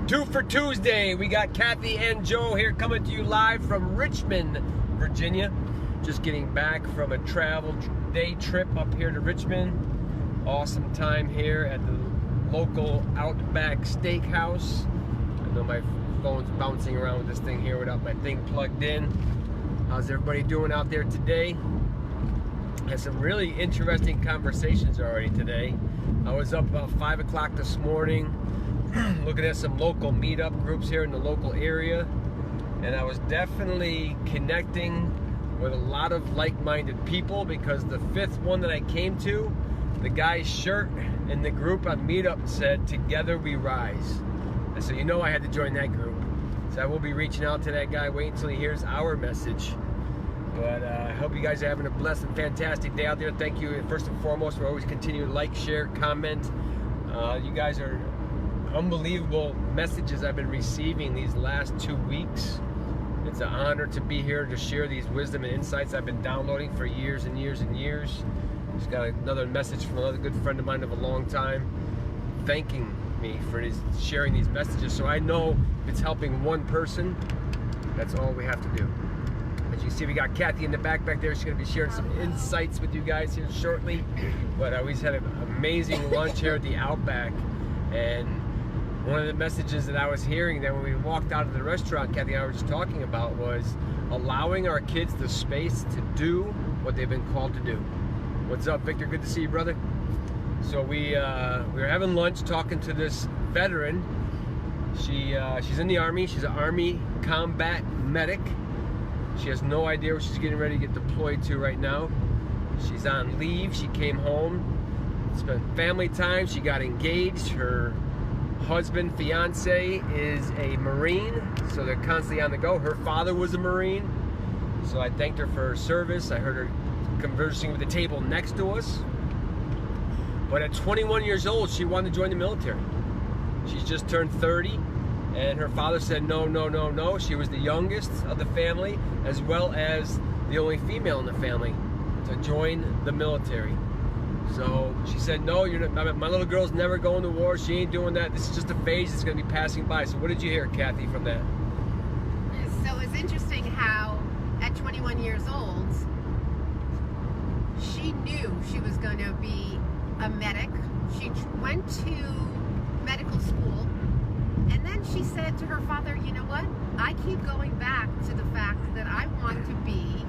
Two for Tuesday. We got Kathy and Joe here coming to you live from Richmond, Virginia. Just getting back from a travel day trip up here to Richmond. Awesome time here at the local Outback Steakhouse. I know my phone's bouncing around with this thing here without my thing plugged in. How's everybody doing out there today? Had some really interesting conversations already today. I was up about 5 o'clock this morning looking at some local meetup groups here in the local area, and I was definitely connecting with a lot of like-minded people, because the fifth one that I came to, the guy's shirt in the group on meetup said, "Together we rise." And so I had to join that group. So I will be reaching out to that guy, wait until he hears our message. But I hope you guys are having a blessed and fantastic day out there. Thank you first and foremost for always continuing to like, share, comment. You guys are unbelievable messages I've been receiving these last 2 weeks. It's an honor to be here to share these wisdom and insights I've been downloading for years and years and years. Just got another message from another good friend of mine of a long time, thanking me for sharing these messages. So I know if it's helping one person, that's all we have to do. As you see, we got Kathy in the back there. She's going to be sharing some insights with you guys here shortly. But we just had an amazing lunch here at the Outback. And one of the messages that I was hearing that when we walked out of the restaurant, Kathy and I were just talking about, was allowing our kids the space to do what they've been called to do. What's up, Victor? Good to see you, brother. So we were having lunch talking to this veteran. She's in the Army. She's an Army combat medic. She has no idea where she's getting ready to get deployed to right now. She's on leave. She came home, spent family time. She got engaged. Her husband, fiance, is a Marine, so they're constantly on the go. Her father was a Marine, so I thanked her for her service. I heard her conversing with the table next to us. But at 21 years old, she wanted to join the military. She's just turned 30. And her father said, no, no, no, no. She was the youngest of the family, as well as the only female in the family to join the military. So she said, no, my little girl's never going to war. She ain't doing that. This is just a phase that's going to be passing by. So what did you hear, Kathy, from that? So it's interesting how at 21 years old, she knew she was going to be a medic. She went to medical school. And then she said to her father, you know what? I keep going back to the fact that I want to be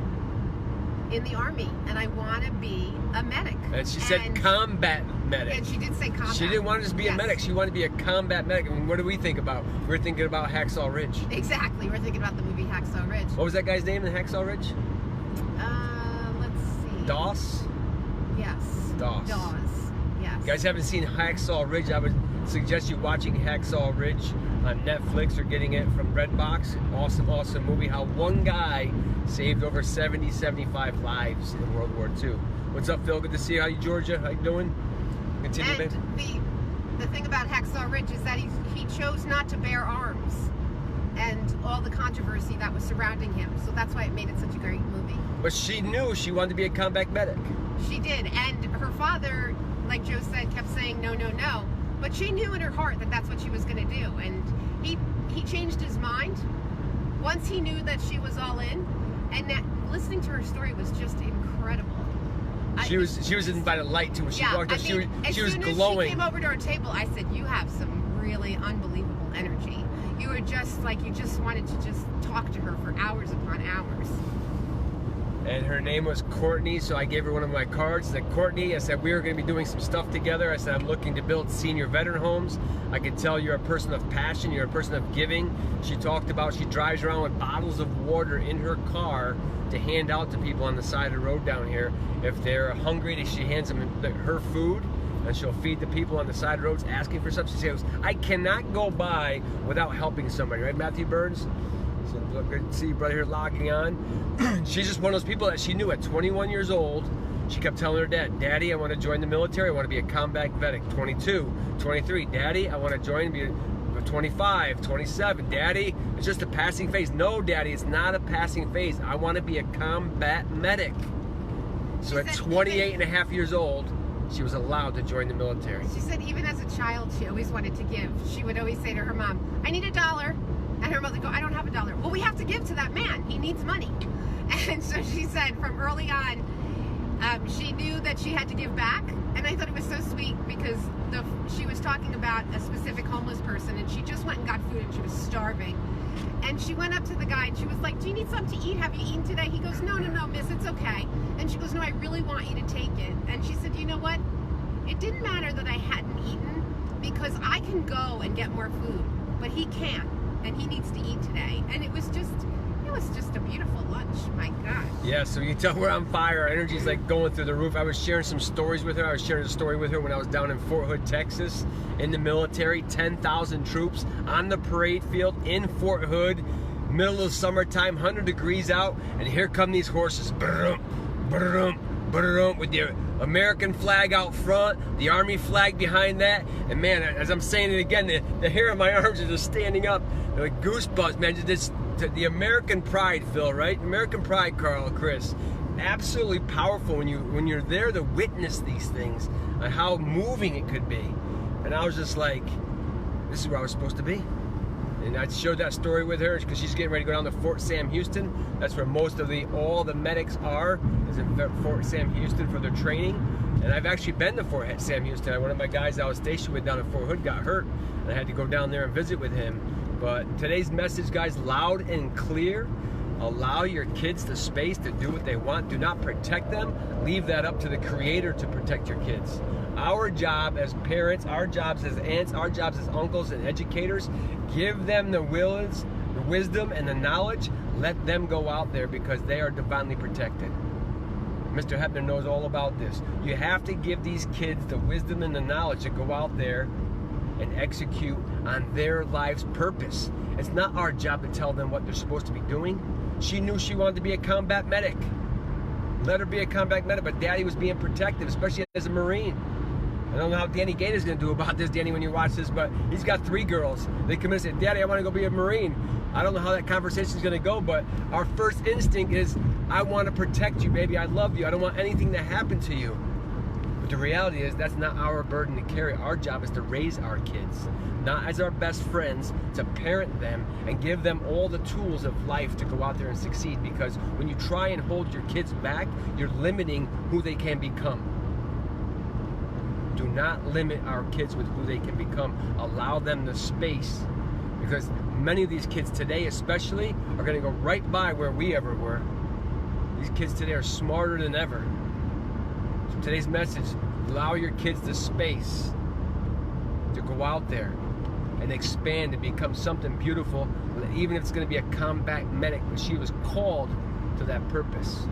in the Army and I want to be a medic. And she said combat medic. And she did say combat. She didn't want to just be a medic. She wanted to be a combat medic. I mean, what do we think about? We're thinking about Hacksaw Ridge. Exactly. We're thinking about the movie Hacksaw Ridge. What was that guy's name in Hacksaw Ridge? Let's see. Doss? Yes. Doss. Yes. If you guys haven't seen Hacksaw Ridge, I would suggest you watching Hacksaw Ridge on Netflix or getting it from Redbox. Awesome, awesome movie. How one guy saved over 70, 75 lives in World War II. What's up, Phil? Good to see you. How you, Georgia? How you doing? Continue, and the thing about Hacksaw Ridge is that he chose not to bear arms and all the controversy that was surrounding him. So that's why it made it such a great movie. But she knew she wanted to be a combat medic. She did. And her father, like Joe said, kept saying no, no, no. But she knew in her heart that that's what she was going to do. And he changed his mind once he knew that she was all in. And that, listening to her story was just incredible. She was in by the light too. When she walked up, she was glowing. As she came over to our table, I said, "You have some really unbelievable energy. You were just like, you just wanted to just talk to her for hours upon hours." And her name was Courtney, so I gave her one of my cards. I said, Courtney, I said, we are going to be doing some stuff together. I said, I'm looking to build senior veteran homes. I can tell you're a person of passion. You're a person of giving. She talked about she drives around with bottles of water in her car to hand out to people on the side of the road down here. If they're hungry, she hands them her food, and she'll feed the people on the side of the roads asking for something. She says, I cannot go by without helping somebody. Right, Matthew Burns? So good to see you, brother, here logging on. She's just one of those people that she knew at 21 years old. She kept telling her dad, Daddy, I want to join the military. I want to be a combat medic. 22, 23. Daddy, I want to join and be 25, 27. Daddy, it's just a passing phase. No, Daddy, it's not a passing phase. I want to be a combat medic. So at 28 and a half years old, she was allowed to join the military. She said even as a child, she always wanted to give. She would always say to her mom, I need $1. And her mother would go, I don't have $1. Well, we have to give to that man. He needs money. And so she said from early on, she knew that she had to give back. And I thought it was so sweet because she was talking about a specific homeless person, and she just went and got food, and she was starving. And she went up to the guy and she was like, do you need something to eat? Have you eaten today? He goes, no, miss, it's okay. And she goes, no, I really want you to take it. And she said, you know what? It didn't matter that I hadn't eaten because I can go and get more food, but he can't, and he needs to eat today. And it was just a beautiful lunch. My gosh. Yeah, so you tell we're on fire. Our energy's like going through the roof. I was sharing some stories with her. I was sharing a story with her when I was down in Fort Hood, Texas, in the military. 10,000 troops on the parade field in Fort Hood, middle of summertime, 100 degrees out, and here come these horses. With the American flag out front, the Army flag behind that, and man, as I'm saying it again, the hair on my arms are just standing up. They're like goosebumps, man. Just the American pride, Phil, right? American pride, Carl, Chris. Absolutely powerful when you're there to witness these things and how moving it could be. And I was just like, this is where I was supposed to be. And I showed that story with her because she's getting ready to go down to Fort Sam Houston. That's where most of all the medics are, is in Fort Sam Houston for their training. And I've actually been to Fort Sam Houston. One of my guys I was stationed with down in Fort Hood got hurt, and I had to go down there and visit with him. But today's message, guys, loud and clear. Allow your kids the space to do what they want. Do not protect them. Leave that up to the Creator to protect your kids. Our job as parents, our jobs as aunts, our jobs as uncles and educators, give them the wisdom and the knowledge. Let them go out there because they are divinely protected. Mr. Hebner knows all about this. You have to give these kids the wisdom and the knowledge to go out there and execute on their life's purpose. It's not our job to tell them what they're supposed to be doing. She knew she wanted to be a combat medic. Let her be a combat medic, but Daddy was being protective, especially as a Marine. I don't know how Danny Gator's gonna do about this, Danny, when you watch this, but he's got 3 girls. They come in and say, Daddy, I wanna go be a Marine. I don't know how that conversation's gonna go, but our first instinct is, I wanna protect you, baby. I love you. I don't want anything to happen to you. But the reality is that's not our burden to carry. Our job is to raise our kids, not as our best friends, to parent them and give them all the tools of life to go out there and succeed. Because when you try and hold your kids back, you're limiting who they can become. Do not limit our kids with who they can become. Allow them the space, because many of these kids today especially are going to go right by where we ever were. These kids today are smarter than ever. So today's message, allow your kids the space to go out there and expand and become something beautiful, even if it's going to be a combat medic. But she was called to that purpose.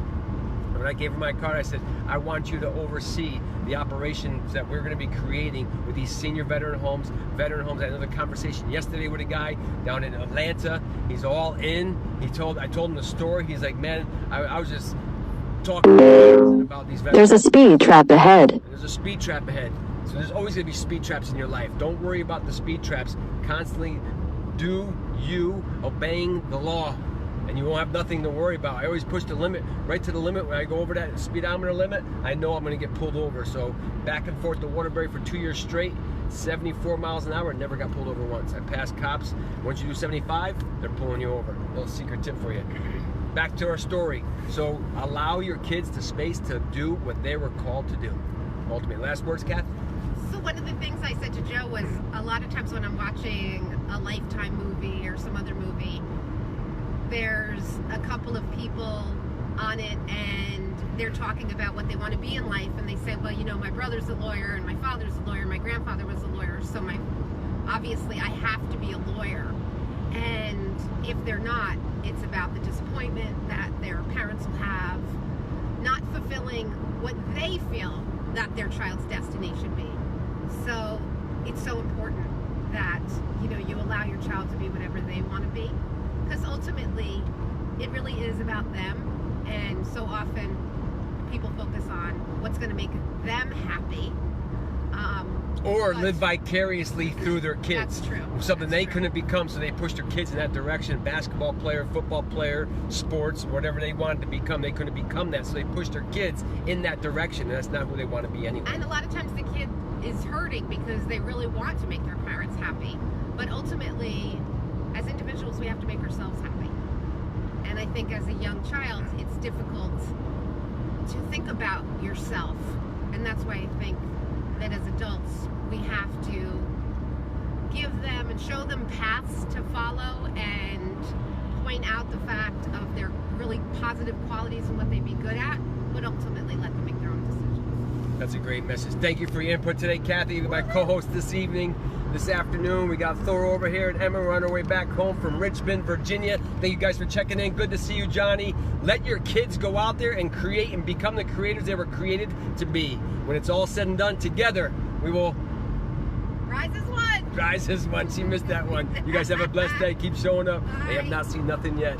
When I gave her my card, I said, I want you to oversee the operations that we're going to be creating with these senior veteran homes. I had another conversation yesterday with a guy down in Atlanta. He's all in. I told him the story. He's like, man, I was just talking about these veterans. There's a speed trap ahead. There's a speed trap ahead. So there's always going to be speed traps in your life. Don't worry about the speed traps. Constantly do you obeying the law, and you won't have nothing to worry about. I always push the limit, right to the limit. When I go over that speedometer limit, I know I'm going to get pulled over. So back and forth to Waterbury for 2 years straight, 74 miles an hour, never got pulled over once. I passed cops. Once you do 75, they're pulling you over. A little secret tip for you. Back to our story. So allow your kids the space to do what they were called to do. Ultimately, last words, Kath? So one of the things I said to Joe was, a lot of times when I'm watching a Lifetime movie or some other movie, there's a couple of people on it and they're talking about what they want to be in life, and they say, well, you know, my brother's a lawyer and my father's a lawyer, my grandfather was a lawyer, so obviously I have to be a lawyer. And if they're not, it's about the disappointment that their parents will have, not fulfilling what they feel that their child's destiny should be. So it's so important that, you know, you allow your child to be whatever they want to be, because ultimately it really is about them. And so often people focus on what's going to make them happy, Or but- live vicariously through their kids. That's true. Something That's they true. couldn't become, so they pushed their kids in that direction. Basketball player, football player, sports, whatever they wanted to become, they couldn't become that. So they pushed their kids in that direction. And that's not who they want to be anyway. And a lot of times the kid is hurting because they really want to make their parents happy. But ultimately, as individuals, we have to make ourselves happy. And I think as a young child, it's difficult to think about yourself. And that's why I think that as adults, we have to give them and show them paths to follow and point out the fact of their really positive qualities and what they'd be good at, but ultimately let them make their own decisions. That's a great message. Thank you for your input today, Kathy, my co-host this afternoon. We got Thor over here and Emma. We're on our way back home from Richmond, Virginia. Thank you guys for checking in. Good to see you, Johnny. Let your kids go out there and create and become the creators they were created to be. When it's all said and done, together, we will Rise as one. rise as one. She missed that one. You guys have a blessed day. Keep showing up. They have Bye. not seen nothing yet.